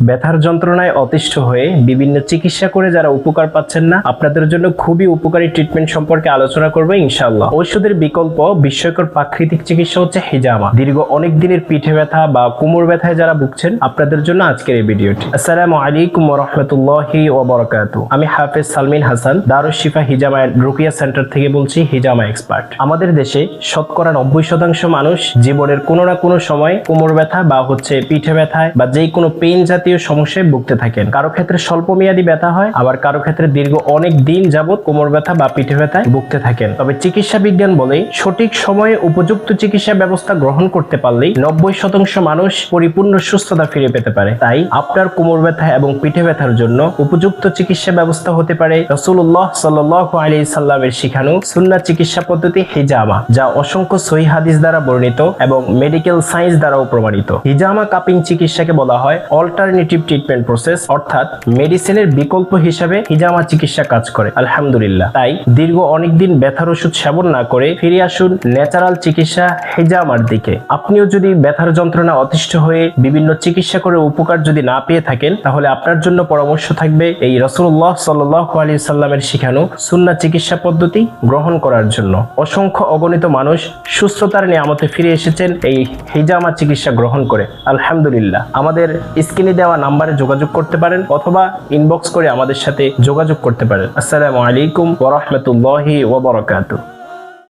ব্যথার যন্ত্রণায় অতিষ্ঠ হয়ে বিভিন্ন চিকিৎসা করে যারা উপকার পাচ্ছেন না, আপনাদের জন্য খুবই উপকারী ট্রিটমেন্ট সম্পর্কে আলোচনা করবো ইনশাআল্লাহ। ঔষধের বিকল্প বিস্ময়কর প্রাকৃতিক চিকিৎসা হচ্ছে হিজামা। দীর্ঘ অনেক দিনের পিঠে ব্যথা বা কোমর ব্যথায় যারা ভুগছেন, আপনাদের জন্য আজকের এই ভিডিওটি। আসসালামু আলাইকুম ওয়া রাহমাতুল্লাহি ওয়া বারাকাতুহু। আমি হাফেজ সালমিন হাসান, দারুস শিফা হিজামা রুকিয়া সেন্টার থেকে বলছি, হিজামা এক্সপার্ট। আমাদের দেশে শতকরা 90% মানুষ জীবনের কোনো না কোনো সময় কোমর ব্যথা বা পিঠে ব্যথায় বা যে কোনো পেইন জাতীয় সমস্যায় ভুগতে থাকেন। কারো ক্ষেত্রে স্বল্প মেয়াদী ব্যথা হয়, আবার কারো ক্ষেত্রে দীর্ঘ অনেক দিন যাবত কোমর ব্যথা বা পিঠে ব্যথায় ভুগতে থাকেন। তবে চিকিৎসা বিজ্ঞান বলে সঠিক সময়ে উপযুক্ত চিকিৎসা ব্যবস্থা গ্রহণ করতে পারলেই 90% মানুষ পরিপূর্ণ সুস্থতা ফিরে পেতে পারে। তাই আপনার কোমর ব্যথা এবং পিঠে ব্যথার জন্য উপযুক্ত চিকিৎসা ব্যবস্থা হতে পারে রাসূলুল্লাহ সাল্লাল্লাহু আলাইহি সাল্লামের শিখানো সুন্নাহ চিকিৎসা পদ্ধতি হিজামা, যা অসংখ্য সহিহ হাদিস দ্বারা বর্ণিত এবং মেডিকেল সায়েন্স দ্বারাও প্রমাণিত। হিজামা কাপিং চিকিৎসাকে বলা হয় অল্টারনেটিভ ট্রিটমেন্ট প্রসেস, অর্থাৎ মেডিসিনের বিকল্প হিসাবে হিজামা চিকিৎসা কাজ করে। আলহামদুলিল্লাহ। তাই দীর্ঘ অনেক দিন ব্যথার ওষুধ সেবন না করে ফিরে আসুন ন্যাচারাল চিকিৎসা হিজামার দিকে। আপনিও যদি ব্যথার যন্ত্রণা অতিষ্ঠ হয়ে বিভিন্ন চিকিৎসা করে উপকার যদি না পেয়ে থাকেন, তাহলে আপনার জন্য পরামর্শ থাকবে এই রাসূলুল্লাহ সাল্লাল্লাহু আলাইহি সাল্লামের শিখানো সুন্নাহ চিকিৎসা পদ্ধতি গ্রহণ করার জন্য। অসংখ্য অগণিত মানুষ সুস্থতার নিয়ামতে ফিরে এসেছেন এই হিজামা চিকিৎসা গ্রহণ করে। আলহামদুলিল্লাহ। আমাদের স্ক্রিনে দেওয়া নাম্বারে যোগাযোগ করতে পারেন অথবা ইনবক্স করে আমাদের সাথে যোগাযোগ করতে পারেন। আসসালামু আলাইকুম ওয়া রাহমাতুল্লাহি ওয়া বারাকাতুহু।